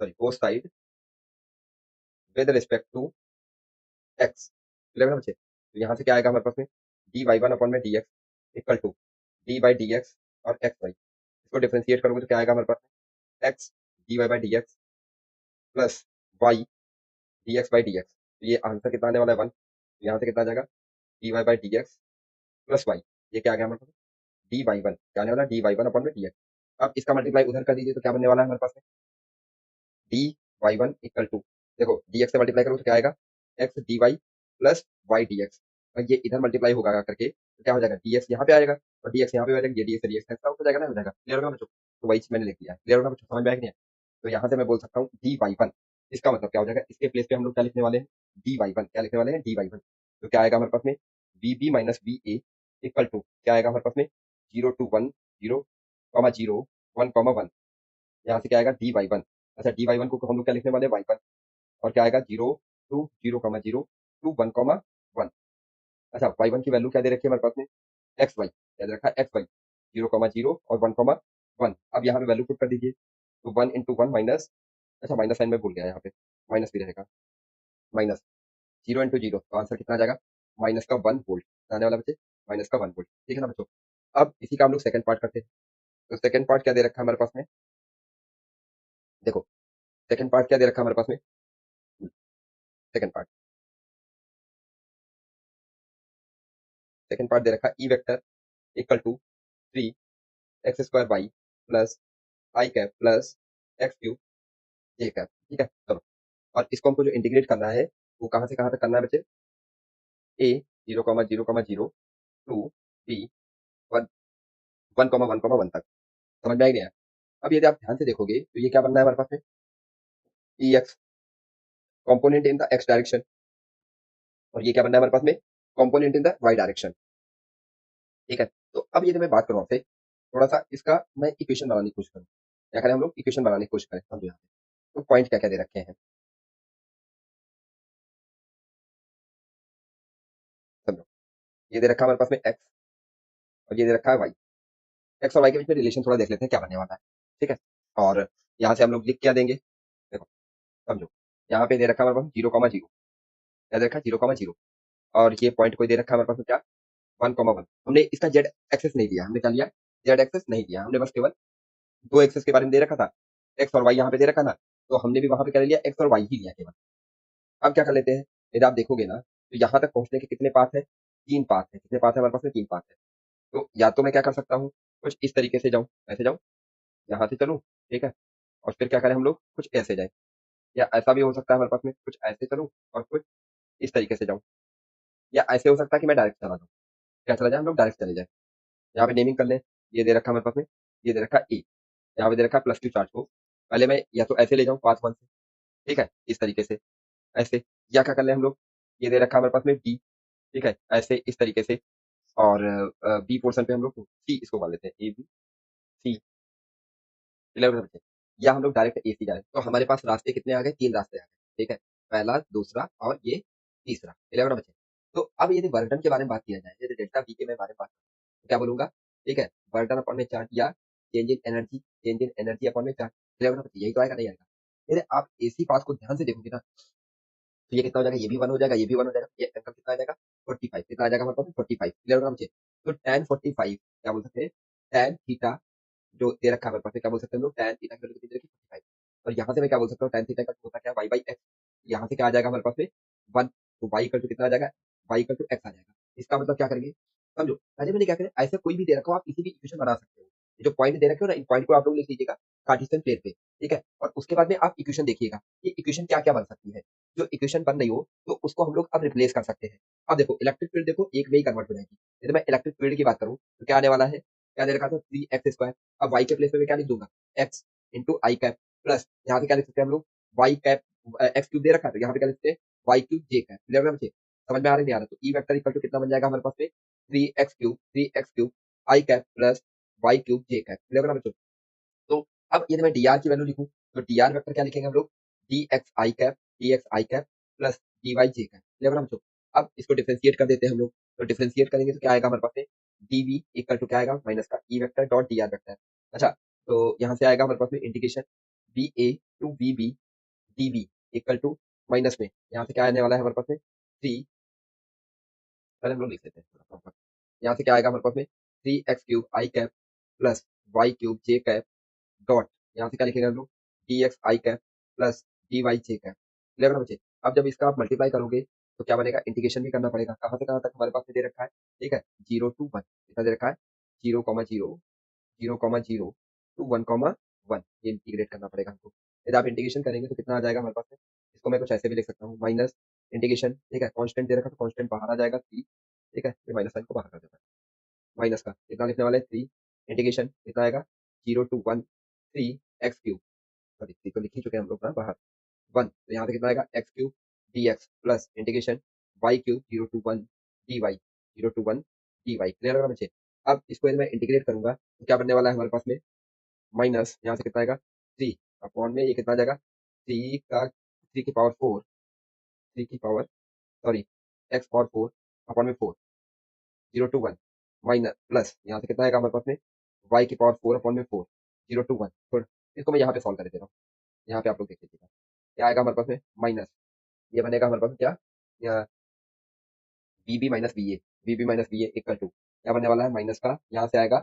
sorry both side with respect to x, clear है बच्चे। तो यहाँ से क्या आएगा हमारे पास में, डी वाई वन अपॉन में d x equal to d by d x और एक्स वाई। इसको डिफरेंशिएट करोगे तो क्या आएगा हमारे पास में, x d y by d x plus y d x by d x. तो ये आंसर कितना आने वाला है, 1। यहाँ से कितना आ जाएगा, d y by d x plus y, ये क्या आ गया हमारे पास, डी वाई वन, क्या आने वाला, डी वाई वन अपॉन में डी एक्स। अब इसका मल्टीप्लाई उधर कर दीजिए तो क्या बनने वाला है हमारे पास में, d y one equal to, देखो डी एक्स से मल्टीप्लाई करो तो क्या आएगा, x d y plus y d x. और ये इधर मल्टीप्लाई होगा करके तो क्या हो जाएगा, डी एक्स यहाँ पे आएगा और डी एक्स यहाँ पे आ जाएगा, ये डी एक्स डी एक्स हो जाएगा ना, हो जाएगा, क्लियर होगा बच्चों। तो वही चीज मैंने लिख दिया, क्लियर होगा बच्चों, समझ में आएगा नहीं आया? तो यहाँ से मैं बोल सकता हूँ डी वाई वन, इसका मतलब क्या हो जाएगा, इसके प्लेस पे हम लोग क्या लिखने वाले हैं, डी वाई वन, क्या लिखने वाले हैं, डी वाई वन। तो क्या आएगा हमारे पास में, B B minus B A equal to, क्या आएगा हमारे पास में, 0 to 1 0, 0, 1, 1। यहाँ से क्या आएगा, डी वाई वन। अच्छा डी वाई वन को हम लोग क्या लिखने वाले हैं, वाई वन। और क्या आएगा, 0 to 0, 0, 1, 1। अच्छा वाई वन की वैल्यू क्या दे रखी है हमारे पास में, एक्स वाई, क्या दे रखा है, एक्स वाई, 0, 0 और 1, 1। अब यहाँ पे वैल्यू पुट कर दीजिए, तो 1 into 1 माइनस, अच्छा माइनस साइन में भूल गया, यहाँ पे माइनस भी रहेगा, माइनस 0 into 0, तो आंसर कितना आ जाएगा, -1 वोल्ट आने वाला बच्चे, -1 वोल्ट, ठीक है ना बच्चों। अब इसी का हम लोग सेकंड पार्ट करते हैं। तो सेकंड पार्ट क्या दे रखा है हमारे पास में, देखो सेकंड पार्ट क्या दे रखा है हमारे पास में, सेकंड पार्ट, सेकंड पार्ट दे रखा है, E vector equal to 3 x² y plus i cap plus x cube j cap, ठीक है चलो। और इसको हमको जो इंटीग्रेट करना है वो कहाँ से कहाँ तक करना है बच्चे, ए 0, 0, 0 टू बी 1, 1, 1, 1 तक, समझ में आएगा। अब यदि आप ध्यान से देखोगे तो ये क्या बनना है हमारे पास में, E X component in the X direction, और ये क्या बनना है हमारे पास में, component in the Y direction, ठीक है। तो अब यदि मैं बात करूँ आपसे, थोड़ा सा इसका मैं इक्वेशन बनाने की कोशिश करूँ, क्या करें हम लोग, इक्वेशन बनाने की कोशिश करें, समझो यहाँ पे तो पॉइंट क्या क्या दे रखे हैं, समझो। ये दे रखा है हमारे पास में एक्स और ये दे रखा है वाई, एक्स और वाई के बीच में रिलेशन थोड़ा देख लेते हैं क्या बनने वाला है, ठीक है। और यहाँ से हम लोग लिख क्या देंगे, देखो समझो, यहाँ पे दे रखा है हमारे पास 0, 0, क्या दे रखा है, 0, 0। और ये पॉइंट कोई दे रखा है हमारे पास में क्या, 1, 1। हमने इसका जेड एक्सेस नहीं दिया, हमने क्या लिया, जेड एक्सेस नहीं दिया, हमने बस केवल दो एक्सेस के बारे में दे रखा था, एक्स और वाई यहाँ पे दे रखा था, तो हमने भी वहां पे क्या लिया, एक्स और वाई ही लिया केवल। अब क्या कर लेते हैं, यदि आप देखोगे ना तो यहाँ तक पहुंचने के कितने पाथ है, 3 पाथ है, कितने पाथ है हमारे पास में, 3 पाथ है। तो या तो मैं क्या कर सकता हूँ, कुछ इस तरीके से जाऊँ, ऐसे जाऊँ, यहाँ से चलूँ, ठीक है, और फिर क्या करें हम लोग, कुछ ऐसे जाए, या ऐसा भी हो सकता है हमारे पास में, कुछ ऐसे चलूँ और कुछ इस तरीके से जाऊँ, या ऐसे हो सकता है कि मैं डायरेक्ट चला जाऊँ, क्या चला जाए, हम लोग डायरेक्ट चले जाए। यहाँ पे नेमिंग कर लें, ये दे रखा है हमारे पास में, ये दे रखा है ए, यहाँ पे दे रखा है +2 चार्ज को, पहले मैं या तो ऐसे ले जाऊँ पाथ 1 से, ठीक है, इस तरीके से, ऐसे, या क्या कर ले हम लोग, ये दे रखा है हमारे पास में डी, ठीक है, ऐसे इस तरीके से। और बी पोर्शन पे हम लोग सी इसको मान लेते हैं, ए बी सी, 11 बचे, या हम लोग डायरेक्ट ए सी जाए तो हमारे पास रास्ते कितने आ गए, 3 रास्ते आ गए, ठीक है, पहला, दूसरा और ये तीसरा, 11 बचे। तो अब यदि वर्कडन के बारे में बात किया जाए, जैसे डेल्टा वी के मैं बारे में बात करूं, तो क्या बोलूंगा, ठीक है, वर्कडन अपॉन में चार्ज या चेंज इन एनर्जी अपॉन में चार्ज, 11 बचे, यही तो आएगा, नहीं आएगा। यदि आप एसी पास को ध्यान से देखोगे ना, तो ये कितना हो जाएगा, ये भी 1 हो जाएगा, ये भी 1 हो जाएगा, ये एंगल कितना आ जाएगा, 45, कितना आ जाएगा हमारे पास, 45, 11 बचे। तो tan 45 क्या बोल सकते हैं, tan थीटा जो दे रखा है हमारे पास में, क्या बोल सकते हैं हम लोग, tan थीटा की वैल्यू कितनी दे रखी है, 45। और यहाँ से मैं क्या बोल सकता हूँ, tan थीटा का होता क्या है, y बाई एक्स, यहाँ से क्या आ जाएगा हमारे पास में 1, तो y इक्वल टू कितना आ जाएगा, y इक्वल टू एक्स आ जाएगा। इसका मतलब क्या करेंगे, समझो, पहले मैंने क्या करें, ऐसे कोई भी दे रखा हो आप किसी भी इक्वेशन बना सकते हो, ये जो पॉइंट दे रखे हो ना, इन पॉइंट को आप लोग लिख लीजिएगा कार्टेशियन प्लेन पे, ठीक है, और उसके बाद में आप इक्वेशन देखिएगा, ये इक्वेशन क्या क्या बन सकती है, जो इक्वेशन बन रही हो तो उसको हम लोग अब रिप्लेस कर सकते हैं। अब देखो इलेक्ट्रिक फील्ड देखो एक में ही कन्वर्ट हो जाएगी, यदि मैं इलेक्ट्रिक फील्ड की बात करूं तो क्या आने वाला है, क्या दे रखा था, 3x², अब y के प्लेस पे मैं क्या लिख दूंगा, x इंटू आई कैप, प्लस यहाँ पे क्या लिख सकते हैं हम लोग, y कैप, एक्स क्यूब दे रखा है तो यहाँ पे क्या लिख सकते हैं, Y cube j cap, clear है बच्चे, समझ में आ रहा है नहीं आ रहा, तो ई वेक्टर इक्वल टू कितना बन जाएगा हमारे पास में, 3x क्यूब आई cap plus Y cube j cap, clear है बच्चों। तो अब यदि मैं dr की वैल्यू लिखूं तो dr वेक्टर क्या लिखेंगे हम लोग, dx i cap plus dy j cap, clear है बच्चों। अब इसको डिफरेंशिएट कर देते हैं हम लोग, तो डिफरेंशिएट करेंगे तो क्या आएगा हमारे पास में, dv इक्वल टू क्या आएगा, माइनस का E vector dot dr vector. अच्छा, तो यहाँ से आएगा हमारे पास में integration va to vb dv equal to minus में, यहाँ से क्या आने वाला है हमारे पास में, थ्री, पहले हम लोग लिख लेते हैं थोड़ा proper। यहाँ से क्या आएगा हमारे पास में, 3x क्यूब आई cap plus Y cube j cap dot, यहाँ से क्या लिखेंगे हम लोग, D X I cap plus D Y J cap, clear है बच्चे। अब जब इसका आप मल्टीप्लाई करोगे तो क्या बनेगा, इंटीग्रेशन भी करना पड़ेगा, कहाँ से कहाँ तक हमारे पास में दे रखा है, ठीक है, 0 to 1 कितना दे रखा है, 0,0, 0,0 to 1,1, ये इंटीग्रेट करना पड़ेगा हमको। यदि आप इंटीग्रेशन करेंगे तो कितना आ जाएगा हमारे पास में, इसको मैं कुछ ऐसे भी लिख सकता हूँ, माइनस इंटीग्रेशन, ठीक है, कॉन्स्टेंट दे रखा तो कॉन्स्टेंट बाहर आ जाएगा 3, ठीक है, फिर माइनस साइन को बाहर कर देता है, माइनस का कितना लिखने वाला है 3, इंटीग्रेशन कितना आएगा, 0 to 1 3x क्यूब, सॉरी 3 तो लिख ही चुके हैं हम लोग ना बाहर, 1, तो यहाँ पे कितना आएगा x cube dx plus integration y cube 0 to 1 dy, 0 to 1 dy, clear होगा बच्चे। अब इसको यदि मैं इंटीग्रेट करूंगा तो क्या बनने वाला है हमारे पास में, माइनस यहाँ से कितना आएगा 3 अपॉन में ये कितना आ जाएगा, 3 की पावर 4, 3 की power, sorry x power 4 upon में 4, 0 to 1 माइनस प्लस यहाँ से कितना आएगा हमारे पास में, y की पावर 4 अपॉन में 4, 0 to 1, तो इसको मैं यहाँ पे सॉल्व कर देता हूँ, यहाँ पे आप लोग देख लीजिएगा क्या आएगा हमारे पास में, माइनस, ये बनेगा हमारे पास में क्या, V B minus V A equal to क्या बनने वाला है, माइनस का यहाँ से आएगा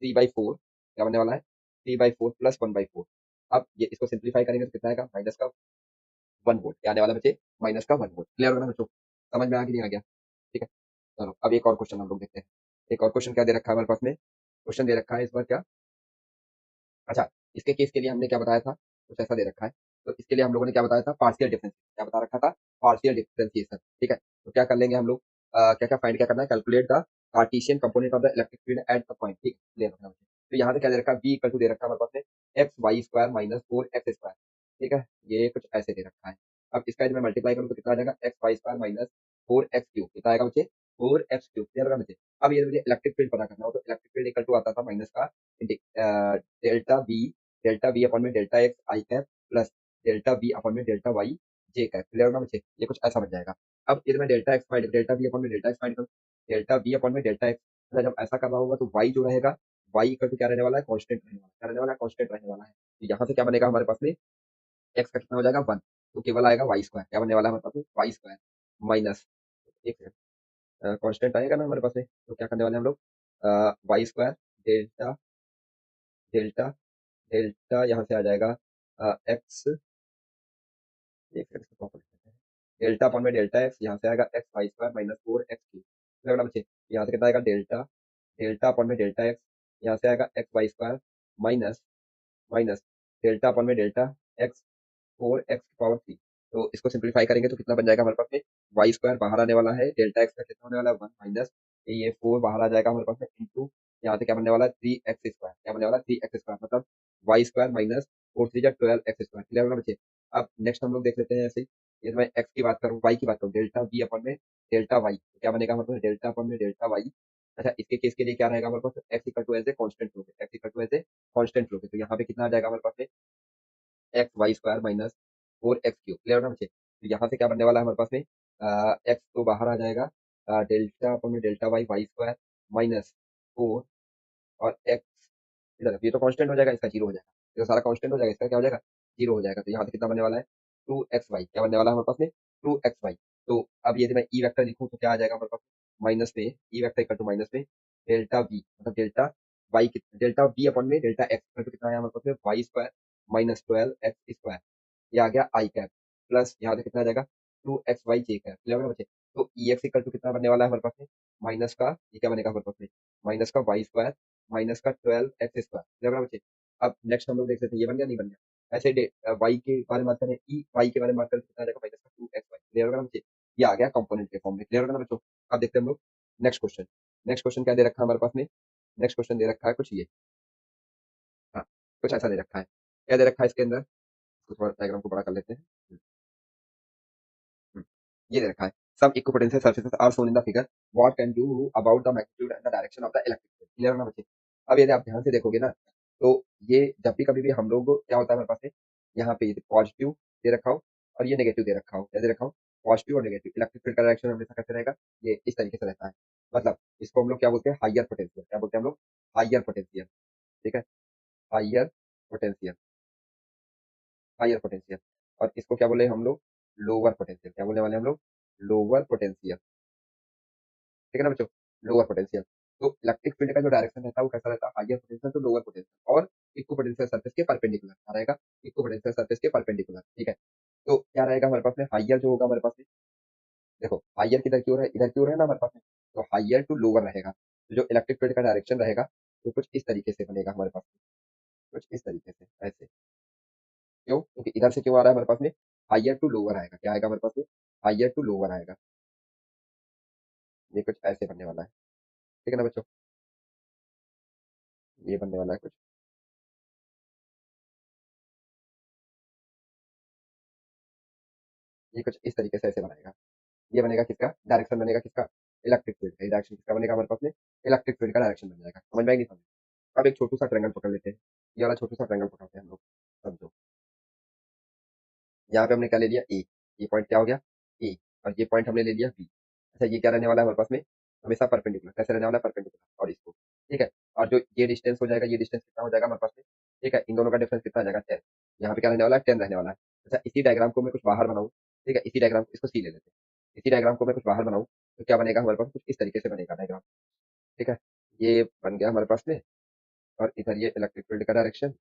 3/4, क्या बनने वाला है, 3/4 प्लस 1/4। अब ये इसको सिंप्लीफाई करेंगे तो कितना आएगा, माइनस का 1 वोल्ट, क्या आने वाला बच्चे, माइनस का 1 वोल्ट, क्लियर होगा ना बच्चों, समझ में आ गया नहीं आ गया, ठीक है। चलो अब एक और क्वेश्चन हम लोग देखते हैं, एक और क्वेश्चन क्या दे रखा है हमारे पास में, क्वेश्चन दे रखा है इस बार क्या, अच्छा, इसके केस के लिए हमने क्या बताया था, कुछ ऐसा दे रखा है, तो इसके लिए हम लोगों ने क्या बताया था, पार्शियल डिफरेंस, क्या बता रखा था, पार्शियल डिफरेंशिएशन, ठीक है। तो क्या कर लेंगे हम लोग, क्या क्या फाइंड क्या करना है, calculate the Cartesian component of the electric field at the point, ठीक है, क्लियर रखना मुझे। तो यहाँ पे क्या दे रखा है, v इक्वल टू दे रखा है हमारे पास में x y² माइनस 4x², ठीक है, ये कुछ ऐसे दे रखा है। अब इसका यदि मैं मल्टीप्लाई करूँ तो कितना आ जाएगा, x y² माइनस 4x³ कितना आएगा बच्चे, 4x³, क्लियर होगा बच्चे। अब ये मुझे इलेक्ट्रिक फील्ड पता करना हो तो इलेक्ट्रिक फील्ड इक्वल टू आता था माइनस का डेल्टा वी अपॉन में delta X I cap plus delta V upon में delta Y J cap, clear होगा बच्चे, ये कुछ ऐसा बन जाएगा। अब यदि मैं डेल्टा वी अपॉन में डेल्टा एक्स फाइंड करूँ, डेल्टा वी अपॉन में डेल्टा एक्स, जब ऐसा करना होगा तो वाई जो रहेगा, वाई इक्वल टू क्या रहने वाला है, कांस्टेंट रहने वाला है, क्या रहने वाला है, कांस्टेंट रहने वाला है। तो यहाँ से क्या बनेगा हमारे पास में, एक्स का कितना हो जाएगा 1, तो केवल आएगा वाई² क्या बनने वाला है हमारे पास में, वाई² माइनस, एक सेकंड, कांस्टेंट आएगा ना हमारे पास में, तो क्या करने वाले हैं हम लोग, वाई² डेल्टा डेल्टा डेल्टा यहाँ से आ जाएगा एक्स, एक सेकंड इसको प्रॉपर लिख लेते हैं, डेल्टा अपॉन में डेल्टा एक्स, यहाँ से आएगा x y² माइनस 4x³ लगना बच्चे, यहाँ से कितना आएगा डेल्टा डेल्टा अपॉन में डेल्टा एक्स, यहाँ से आएगा x y² minus minus delta upon में डेल्टा एक्स 4x⁻³ तो इसको सिंप्लीफाई करेंगे तो कितना बन जाएगा हमारे पास में, y² बाहर आने वाला है, डेल्टा एक्स का कितना होने वाला है 1 माइनस ये 4 बाहर आ जाएगा हमारे पास में इंटू, यहाँ से क्या बनने वाला है 3x², क्या बनने वाला है 3x² मतलब y² माइनस 4×3 = 12x², क्लियर होगा बच्चे। अब नेक्स्ट हम लोग देख लेते हैं ऐसे ही, ये मैं एक्स की बात करूँ, वाई की बात करूँ, डेल्टा वी अपॉन में डेल्टा वाई, क्या बनेगा हमारे पास, डेल्टा अपॉन में डेल्टा वाई अच्छा, इसके केस के लिए क्या रहेगा हमारे पास, X equal to as a constant लोगे, X equal to as a constant लोगे, तो यहाँ पे कितना आ जाएगा हमारे पास में, x y square minus 4x cube, clear होना बच्चे। तो यहाँ से क्या बनने वाला है हमारे पास में, एक्स तो बाहर आ जाएगा, डेल्टा अपन में delta y y square minus 4, और एक्स इधर ये तो कांस्टेंट हो जाएगा, इसका जीरो हो जाएगा, ये तो सारा कांस्टेंट हो जाएगा, इसका क्या हो जाएगा, जीरो हो जाएगा। तो यहाँ पे कितना बनने वाला है, 2xy, क्या बनने वाला है हमारे पास में, 2xy। तो अब यदि मैं ई वेक्टर लिखूं तो क्या आ जाएगा हमारे पास, माइनस में E vector equal to minus में डेल्टा वी, मतलब delta y, delta V upon में डेल्टा एक्स इक्वल टू कितना है हमारे पास में, Y square minus 12x square, ये आ गया आई कैप, प्लस यहाँ पे कितना आ जाएगा, 2xy जे कैप, क्लियर होगा बच्चे। तो ई एक्स इक्वल टू कितना बनने वाला है हमारे पास में, माइनस का ये क्या बनेगा हमारे पास में, माइनस का वाई स्क्वायर माइनस का 12x स्क्वायर, क्लियर होगा बच्चे। अब नेक्स्ट हम लोग देख लेते हैं ये बन गया नहीं बन गया, ऐसे वाई के बारे में बात करें, ई वाई के बारे में बात करें तो कितना आ जाएगा, माइनस का 2xy, क्लियर होगा ना बच्चे। ये आ गया कंपोनेंट के फॉर्म में, क्लियर होगा ना बच्चों। अब देखते हैं हम लोग नेक्स्ट क्वेश्चन, नेक्स्ट क्वेश्चन क्या दे रखा है हमारे पास में, नेक्स्ट क्वेश्चन दे रखा है कुछ ये, हाँ कुछ ऐसा दे रखा है, क्या दे रखा है इसके अंदर, तो थोड़ा डायग्राम को बड़ा कर लेते हैं। हम्म, ये दे रखा है, सब equipotential surfaces are shown in the figure, what can do about the magnitude and the direction of the electric field, clear होना बच्चे। अब यदि आप ध्यान से देखोगे ना, तो ये जब भी कभी भी हम लोग क्या होता है हमारे पास में, यहाँ पे पॉजिटिव दे रखा हो और ये नेगेटिव दे रखा हो, क्या दे रखा हो, पॉजिटिव और नेगेटिव, इलेक्ट्रिक फील्ड का डायरेक्शन हमेशा कैसे रहेगा, ये इस तरीके से रहता है। मतलब इसको हम लोग क्या बोलते हैं, हाइयर पोटेंशियल, क्या बोलते हैं हम लोग, हाइयर पोटेंशियल, ठीक है, हाइयर पोटेंशियल, हाइयर पोटेंशियल। और इसको क्या बोले हम लोग, लोअर पोटेंशियल, क्या बोलने वाले हम लोग, लोअर पोटेंशियल, ठीक है ना बच्चों, लोअर पोटेंशियल। तो इलेक्ट्रिक फील्ड का जो डायरेक्शन रहता है वो कैसा रहता है, higher potential to lower potential, और इक्को पोटेंशियल सरफेस के परपेंडिकुलर, क्या रहेगा, इक्को पोटेंशियल सरफेस के परपेंडिकुलर, ठीक है। तो क्या रहेगा हमारे पास में, हाइयर जो होगा हमारे पास में, देखो हाइयर किधर की ओर है, इधर की ओर है ना हमारे पास में, तो हाइयर टू लोअर रहेगा, तो जो इलेक्ट्रिक फील्ड का डायरेक्शन रहेगा वो कुछ इस तरीके से बनेगा हमारे पास में, कुछ इस तरीके से ऐसे, क्यों, क्योंकि इधर से क्यों आ रहा है हमारे पास में, हाइयर टू लोअर आएगा, क्या आएगा हमारे पास में, हाइयर टू लोअर आएगा, ये कुछ ऐसे बनने वाला है, ठीक है ना बच्चों, ये बनने वाला है कुछ, ये कुछ इस तरीके से ऐसे बनाएगा, ये बनेगा किसका डायरेक्शन, बनेगा किसका, इलेक्ट्रिक फील्ड का डायरेक्शन, किसका बनेगा हमारे पास में, इलेक्ट्रिक फील्ड का डायरेक्शन बन जाएगा, समझ में आएगी, समझ। अब एक छोटू सा ट्रायंगल पकड़ लेते हैं, ये वाला छोटू सा ट्रायंगल पकड़ते हैं हम लोग, समझो। यहाँ पे हमने क्या ले लिया, ए, ये पॉइंट क्या हो गया, ए, और ये पॉइंट हमने ले लिया बी। अच्छा, ये क्या रहने वाला है हमारे पास में, हमेशा परपेंडिकुलर, कैसे रहने वाला है, परपेंडिकुलर, और इसको, ठीक है। और जो ये डिस्टेंस हो जाएगा, ये डिस्टेंस कितना हो जाएगा हमारे पास में, ठीक है, इन दोनों का डिफरेंस कितना आ जाएगा, 10, यहाँ पे क्या रहने वाला है, 10 रहने वाला है। अच्छा, इसी डायग्राम को मैं कुछ बाहर बनाऊँ, ठीक है, इसी डायग्राम इसको सी ले लेते हैं, इसी डायग्राम को मैं कुछ बाहर बनाऊँ, तो क्या बनेगा हमारे पास, कुछ इस तरीके से बनेगा डायग्राम, ठीक है। ये बन गया हमारे पास में, और इधर ये इलेक्ट्रिक फील्ड का डायरेक्शन,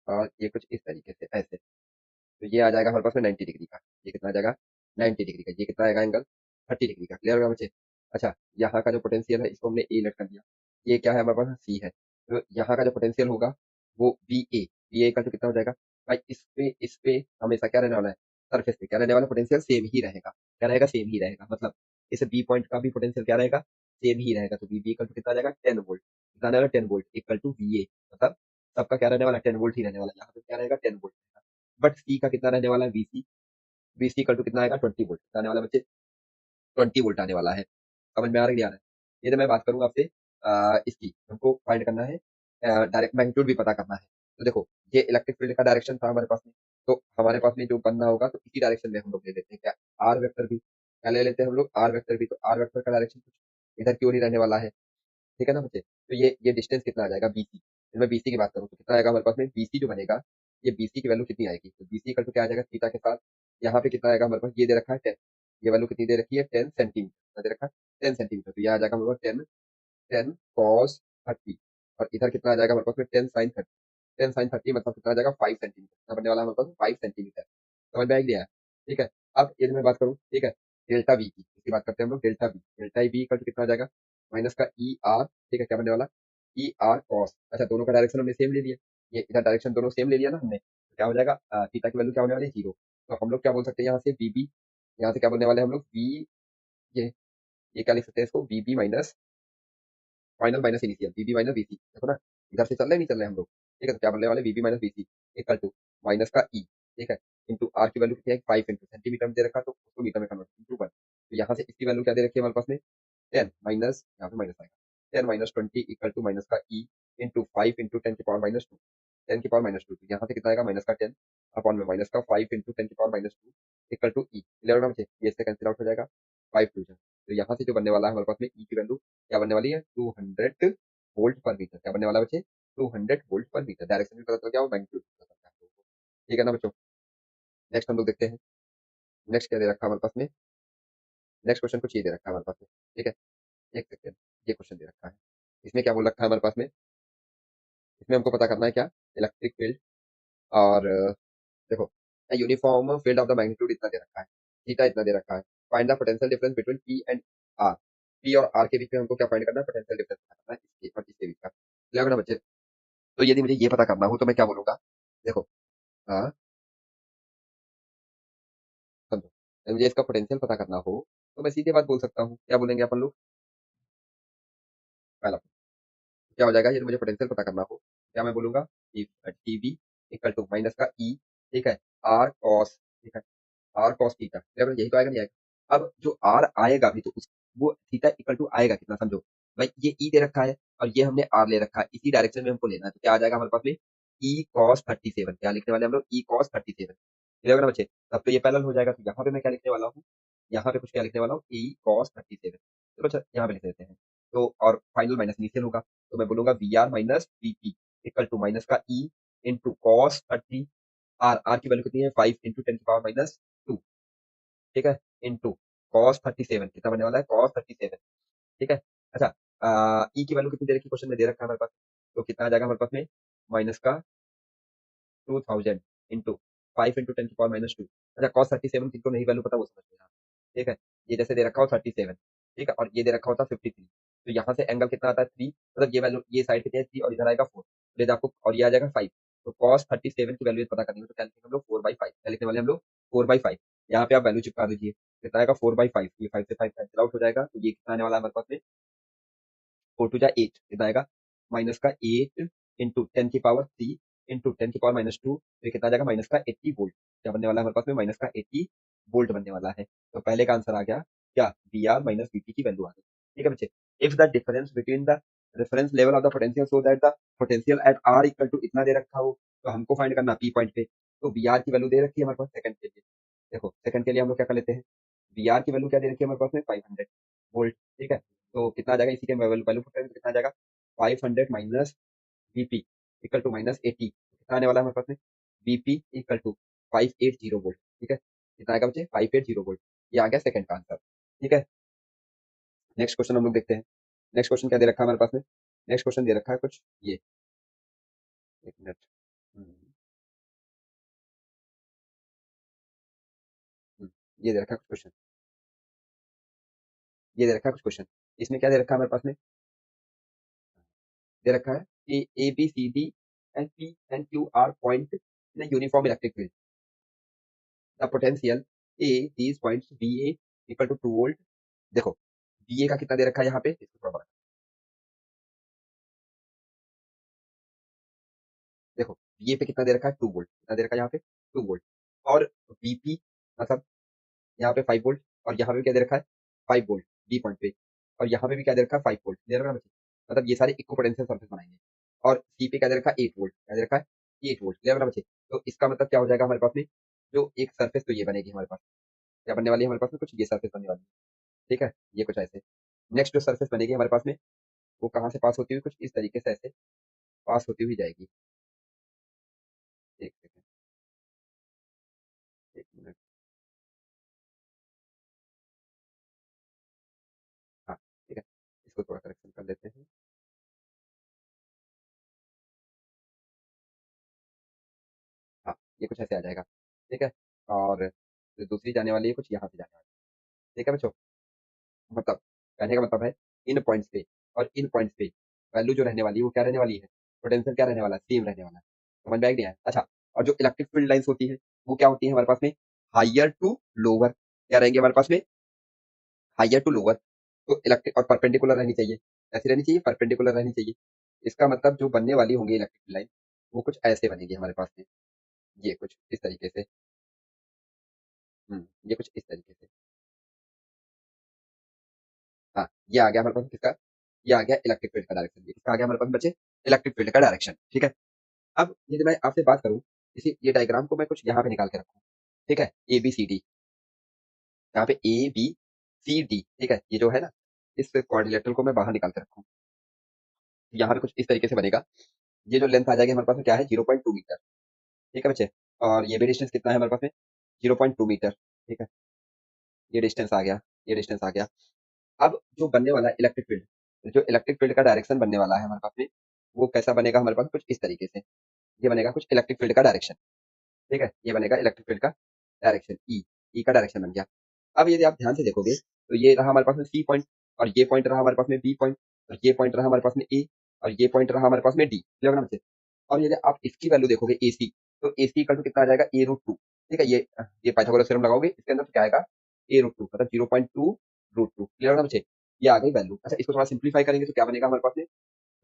और ये कुछ इस तरीके से ऐसे, तो ये आ जाएगा हमारे पास में 90 डिग्री का, ये कितना आ जाएगा, 90 डिग्री का, ये कितना आएगा एंगल, 30 डिग्री का, क्लियर होगा बच्चे। अच्छा, यहाँ का जो पोटेंशियल है इसको हमने ए लेट कर दिया, ये क्या है हमारे पास, सी है, तो यहाँ का जो पोटेंशियल होगा वो वी ए का, तो कितना हो जाएगा भाई, इस पे हमेशा क्या रहने वाला है, सरफेस पे क्या रहने वाला, पोटेंशियल सेम ही रहेगा, क्या रहेगा, सेम ही रहेगा, मतलब इस बी पॉइंट का भी पोटेंशियल क्या रहेगा, सेम ही रहेगा, तो बी इक्वल टू कितना आ जाएगा, 10 वोल्ट, कितना आ जाएगा, 10 volt equal to V A, मतलब सबका क्या रहने वाला, 10 वोल्ट ही रहने वाला, यहाँ पे क्या रहेगा, 10 वोल्ट, बट सी का कितना रहने वाला है, वीसी इक्वल टू कितना आएगा, 20 वोल्ट, कितना आने वाला है बच्चे, 20 वोल्ट आने वाला है, समझ में आ रहा है नहीं आ रहा है। ये तो मैं बात करूंगा आपसे, इसकी हमको फाइंड करना है, डायरेक्ट मैग्नीट्यूड भी पता करना है। तो देखो, ये इलेक्ट्रिक फील्ड का डायरेक्शन था हमारे पास में, तो हमारे पास में जो बनना होगा तो इसी डायरेक्शन में हम लोग ले लेते हैं, क्या, आर वेक्टर भी, क्या ले लेते हैं हम लोग, आर वेक्टर भी, तो आर वेक्टर का डायरेक्शन कुछ इधर की ओर ही रहने वाला है, ठीक है ना बच्चे। तो ये डिस्टेंस कितना आ जाएगा, बीसी, मैं बीसी की बात करूँ तो कितना आएगा हमारे पास में, बीसी जो बनेगा, ये बीसी की वैल्यू कितनी आएगी, तो बीसी इक्वल टू क्या आ जाएगा, थीटा के साथ, यहाँ पे कितना आएगा हमारे पास, ये दे रखा है 10, ये वैल्यू कितनी दे रखी है, 10 सेंटीमीटर दे रखा है, 10 सेंटीमीटर, तो ये आ जाएगा हमारे पास 10 10 cos 30, और इधर कितना आ जाएगा हमारे पास में, 10 sin 30, 10 sin 30 मतलब कितना आ जाएगा, 5 सेंटीमीटर, कितना बनने वाला है हमारे पास, 5 सेंटीमीटर, समझ में आ गया है, ठीक है। अब यदि मैं बात करूँ, ठीक है, डेल्टा बी की, इसकी बात करते हैं हम लोग, डेल्टा बी इक्वल टू कितना आ जाएगा, माइनस का ई आर, ठीक है, क्या बनने वाला, ई आर कॉस, अच्छा दोनों का डायरेक्शन हमने सेम ले लिया, ये इधर डायरेक्शन दोनों सेम ले लिया ना हमने, तो क्या हो जाएगा, थीटा की वैल्यू क्या होने वाली है, 0, तो हम लोग क्या बोल सकते हैं यहाँ से, बी बी, यहाँ से क्या बोलने वाले हैं हम लोग, बी, ये ये क्या लिख सकते हैं इसको, B B minus final minus initial, B B minus B C, देखो ना, इधर से चल रहे नहीं चल रहे हम लोग, ठीक है, तो क्या बोलने वाले, B B minus B C equal to minus का ई, ठीक है, इंटू आर की वैल्यू कितनी है, 5 इंटू सेंटीमीटर में दे रखा, तो उसको मीटर में कन्वर्ट इंटू 1, तो यहाँ से इसकी वैल्यू क्या दे रखी है हमारे पास में, 10 माइनस, यहाँ पे माइनस आएगा, 10 माइनस 20 इक्वल टू माइनस का ई इंटू 5 इंटू 10 की पावर माइनस 2, 10 की पावर माइनस 2, यहाँ से कितना आएगा माइनस का 10 अपॉन में माइनस का 5 इंटू 10 की power minus 2 equal to E. Clear होगा मुझे, ये इससे कैंसिल आउट हो जाएगा 5 टू जा। तो यहाँ से जो बनने वाला है हमारे पास में ई की वैल्यू क्या बनने वाली है 200 वोल्ट पर मीटर। क्या बनने वाला है बच्चे 200 वोल्ट पर मीटर। डायरेक्शन भी पता चल गया और मैग्नीट्यूड भी पता चल गया। ठीक है ना बच्चों। नेक्स्ट हम लोग देखते हैं, नेक्स्ट क्या दे रखा है हमारे पास में। नेक्स्ट क्वेश्चन कुछ ये दे रखा है हमारे पास में। ठीक है, एक सेकेंड, ये क्वेश्चन दे रखा है। इसमें क्या बोल रखा है हमारे पास में, इसमें हमको पता करना है क्या इलेक्ट्रिक फील्ड। और देखो uniform field of the magnitude इतना दे रखा है, थीटा इतना दे रखा है। Find the potential difference between P and R. P और आर के बीच में हमको क्या फाइंड करना है पोटेंशियल डिफरेंस पता करना है इसके और इसके बीच का। क्लियर ना बच्चे। तो यदि मुझे ये पता करना हो तो मैं क्या बोलूंगा, देखो हाँ समझो, यदि मुझे इसका पोटेंशियल पता करना हो तो मैं सीधे बात बोल सकता हूँ। क्या बोलेंगे अपन लोग, पहला क्या हो जाएगा यदि मुझे पोटेंशियल पता करना हो, क्या मैं बोलूंगा टीवी इक्वल टू माइनस का ई, ठीक है, आर कॉस, ठीक है, आर कॉस थीटा। यही तो आएगा नहीं आएगा। अब जो आर आएगा भी तो वो थीटा इक्वल टू आएगा कितना समझो भाई, ये ई दे रखा है और ये हमने आर ले रखा है, इसी डायरेक्शन में हमको लेना है। तो क्या आ जाएगा हमारे पास में ई कॉस 37। क्या लिखने वाले हम लोग ई कॉस 37। क्लियर ना बच्चे, तब तो ये पैरेलल हो जाएगा। तो यहाँ पे मैं क्या लिखने वाला हूँ, यहाँ पे कुछ क्या लिखने वाला हूँ ई कॉस 37। चलो अच्छा यहाँ पे लिख देते हैं। तो और फाइनल माइनस इनिशियल होगा, तो मैं बोलूंगा V R minus V P equal to minus का E into cos 30। R R की वैल्यू कितनी है 5 इंटू 10 की पावर माइनस 2, ठीक है, इंटू कॉस 37 कितना बनने वाला है कॉस 37। ठीक है, अच्छा ई की वैल्यू कितनी दे रखी क्वेश्चन में दे रखा है हमारे पास, तो कितना आ जाएगा हमारे पास में माइनस का 2000 इंटू 5 इंटू 10 की पावर माइनस 2। अच्छा कॉस 37 किसको नहीं वैल्यू पता वो समझ लेना। ठीक है, ये जैसे दे रखा हो 37, ठीक है, और ये दे रखा होता 53। तो यहाँ से एंगल कितना आता है 3, मतलब ये वैल्यू ये साइड कितनी है 3 और इधर आएगा 4, फिर आपको और ये आ जाएगा 5। तो कॉस 37 की वैल्यू पता करनी है तो क्या लिखेंगे हम लोग 4/5। क्या लिखने वाले हम लोग 4/5। यहाँ पे आप वैल्यू चिपका दीजिए, कितना आएगा 4/5। ये 5 से 5 कैंसिल आउट हो जाएगा, तो ये कितना आने वाला है हमारे पास में 4 टू जा 8 कितना आएगा माइनस का 8 इंटू 10 की पावर 3 इंटू 10 की पावर माइनस 2, तो ये कितना आ जाएगा माइनस का 80 वोल्ट। क्या बनने वाला है हमारे पास में माइनस का 80 वोल्ट बनने वाला है। तो पहले का आंसर आ गया क्या V R minus V P की वैल्यू आ गई। ठीक है बच्चे, if the difference between the reference level of the potential so that the potential at R equal to इतना दे रखा हो, तो हमको फाइंड करना पी पॉइंट पे। तो वी आर की वैल्यू दे रखी है हमारे पास सेकंड के लिए। देखो सेकंड के लिए हम लोग क्या कर लेते हैं, वी आर की वैल्यू क्या दे रखी है हमारे पास में 500 वोल्ट। ठीक है, तो कितना आ जाएगा इसी के वैल्यू वैल्यू कितना आ जाएगा 500 minus B P equal to minus 80। कितना आने वाला है हमारे पास में बीपी इक्वल टू 580 वोल्ट। ठीक है, कितना आएगा बच्चे 580 वोल्ट। ये आ गया सेकंड का आंसर। ठीक है, नेक्स्ट क्वेश्चन हम लोग देखते हैं। नेक्स्ट क्वेश्चन क्या दे रखा है हमारे पास में, नेक्स्ट क्वेश्चन दे रखा है कुछ ये, एक मिनट। हम्म, हम्म, ये दे रखा है कुछ क्वेश्चन, ये दे रखा है कुछ क्वेश्चन। इसमें क्या दे रखा है हमारे पास में, दे रखा है कि A B C D and P and Q R point in uniform electric field. The potential A these points B A equal to 2 volt. देखो बी ए का कितना दे रखा है यहाँ पे, इसको थोड़ा बड़ा, देखो बी ए पे कितना दे रखा है 2 वोल्ट, कितना दे रखा है यहाँ पे 2 वोल्ट। और बीपी मतलब यहाँ पे 5 वोल्ट, और यहाँ पे भी क्या दे रखा है 5 वोल्ट बी पॉइंट पे, और यहाँ पे भी क्या दे रखा है 5 वोल्ट। दे रखा है मतलब ये सारे इक्को पोटेंशियल सर्फेस बनाएंगे। और सी पे क्या दे रखा है 8 वोल्ट, क्या दे रखा है 8 वोल्ट। क्लियर है बच्चे, तो इसका मतलब क्या हो जाएगा हमारे पास में जो एक सर्फेस तो ये बनेगी हमारे पास, क्या बनने वाली है हमारे पास में कुछ ये सर्फेस बनने वाली है। ठीक है, ये कुछ ऐसे। नेक्स्ट जो सर्फेस बनेगी हमारे पास में वो कहाँ से पास होती हुई कुछ इस तरीके से ऐसे पास होती हुई जाएगी। एक सेकंड, एक मिनट। हाँ ठीक है, इसको थोड़ा करेक्शन कर लेते हैं। हाँ ये कुछ ऐसे आ जाएगा। ठीक है, और जो दूसरी जाने वाली है कुछ यहाँ से जाने वाली है। ठीक है बच्चों, मतलब कहने का मतलब है इन पॉइंट्स पे और इन पॉइंट्स पे वैल्यू जो रहने वाली है वो क्या रहने वाली है, पोटेंशियल क्या रहने वाला है सेम रहने वाला है। समझ में आ गया है। अच्छा, और जो इलेक्ट्रिक फील्ड लाइंस होती है वो क्या होती है हमारे पास में हाइयर टू लोअर, क्या रहेंगे हमारे पास में हाइयर टू लोअर। तो इलेक्ट्रिक और परपेंडिकुलर रहनी चाहिए, ऐसी रहनी चाहिए परपेंडिकुलर रहनी चाहिए। इसका मतलब जो बनने वाली होंगी इलेक्ट्रिक लाइन वो कुछ ऐसे बनेगी हमारे पास में, ये कुछ इस तरीके से। ये कुछ इस तरीके से। हाँ ये आ गया हमारे पास किसका ये आ गया इलेक्ट्रिक फील्ड का डायरेक्शन, इसका आ गया हमारे पास बच्चे इलेक्ट्रिक फील्ड का डायरेक्शन। ठीक है, अब यदि मैं आपसे बात करूं, इसी ये डायग्राम को मैं कुछ यहाँ पे निकाल के रखूं, ठीक है, ए बी सी डी, यहाँ पे ए बी सी डी, ठीक है, ये जो है ना, इस क्वाड्रिलेटरल को मैं बाहर निकाल के रखूं, यहाँ पे कुछ इस तरीके से बनेगा। ये जो लेंथ आ जाएगी हमारे पास में क्या है, 0.2 मीटर। ठीक है बच्चे, और ये भी डिस्टेंस कितना है हमारे पास में, 0.2 मीटर। ठीक है, ये डिस्टेंस आ गया, ये डिस्टेंस आ गया। अब जो बनने वाला है इलेक्ट्रिक फील्ड, जो इलेक्ट्रिक फील्ड का डायरेक्शन बनने वाला है हमारे पास में, वो कैसा बनेगा हमारे पास कुछ इस तरीके से, ये बनेगा कुछ इलेक्ट्रिक फील्ड का डायरेक्शन। ठीक है, ये बनेगा इलेक्ट्रिक फील्ड का डायरेक्शन, ई का डायरेक्शन बन गया। अब यदि आप ध्यान से देखोगे तो ये रहा हमारे पास में सी पॉइंट, और ये पॉइंट रहा हमारे पास में बी पॉइंट, और ये पॉइंट रहा हमारे पास में ए, और ये पॉइंट रहा हमारे पास में डी। क्लियर ना बच्चे? और यदि आप इसकी वैल्यू देखोगे ए सी, तो ए सी इक्वल टू कितना आ जाएगा, ए रूट टू। ठीक है, ये पाइथागोरस थ्योरम लगाओगे, इसके अंदर क्या आएगा, ए रूट टू, मतलब 0.2 रूट टू। क्लियर ना बच्चे? ये आ गई वैल्यू। अच्छा, इसको थोड़ा सिंप्लीफाई करेंगे तो क्या बनेगा हमारे पास में,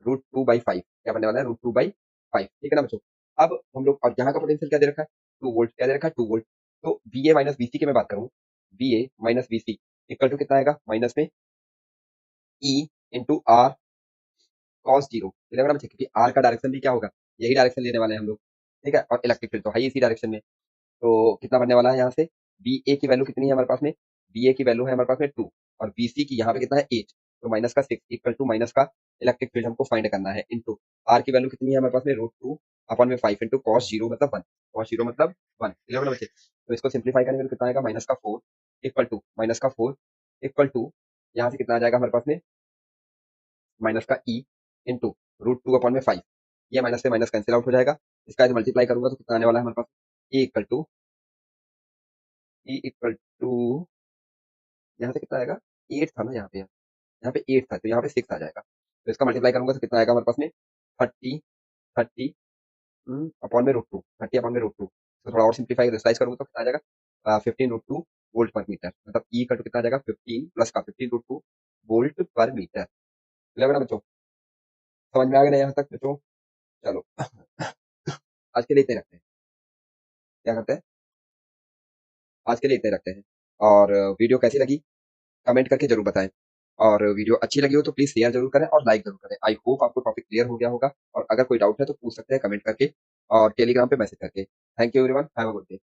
√2/5। क्या बनने वाला है, √2/5। ठीक है ना बच्चों? अब हम लोग, और यहाँ का पोटेंशियल क्या दे रखा है, 2 वोल्ट। क्या दे रखा है, 2 वोल्ट। तो बी ए माइनस बीसी की मैं बात करूँ, B A minus B C equal to कितना आएगा, माइनस में E into R cos zero. क्योंकि आर का डायरेक्शन भी क्या होगा, यही डायरेक्शन लेने वाले हैं हम लोग। ठीक है, और इलेक्ट्रिक फील्ड तो है ही इसी डायरेक्शन में। तो कितना बनने वाला है यहाँ से, बी ए की वैल्यू कितनी है हमारे पास में, बी ए की वैल्यू है हमारे पास में 2, और बी सी की यहाँ पे कितना है 8, तो माइनस का 6 इक्वल टू माइनस का इलेक्ट्रिक फील्ड हमको फाइंड करना है, इंटू आर की वैल्यू कितनी है हमारे पास में, √2/5 इंटू कॉस जीरो मतलब 1, कॉस जीरो मतलब 1। क्लियर ना बच्चे? तो इसको सिंप्लीफाई करेंगे तो कितना आएगा, माइनस का 4 इक्वल टू माइनस का 4 इक्वल टू, यहाँ से कितना आ जाएगा हमारे पास में, माइनस का ई इंटू √2/5। ये माइनस से माइनस कैंसिल आउट हो जाएगा, इसका यदि मल्टीप्लाई करूंगा तो कितना आने वाला है हमारे पास, ई इक्वल टू यहाँ से कितना आएगा, 8 था ना यहाँ पे 8 था, तो यहाँ पे 6 आ जाएगा। तो इसका मल्टीप्लाई करूंगा तो कितना आएगा हमारे पास में, 30 अपॉन में √2, 30/√2। तो थोड़ा और सिंप्लीफाई रिस्लाइज करूंगा तो कितना आ जाएगा, 15√2 वोल्ट पर मीटर, मतलब ई का कितना आ जाएगा, 15 प्लस का 15√2 वोल्ट पर मीटर। लग रहा बच्चों, समझ में आ गया ना यहाँ तक बच्चों? चलो, आज के लिए इतने रखते हैं। क्या करते हैं, आज के लिए इतने रखते हैं। और वीडियो कैसी लगी कमेंट करके जरूर बताएं, और वीडियो अच्छी लगी हो तो प्लीज शेयर जरूर करें और लाइक जरूर करें। आई होप आपको टॉपिक क्लियर हो गया होगा, और अगर कोई डाउट है तो पूछ सकते हैं कमेंट करके और टेलीग्राम पे मैसेज करके। Thank you everyone, have a good day.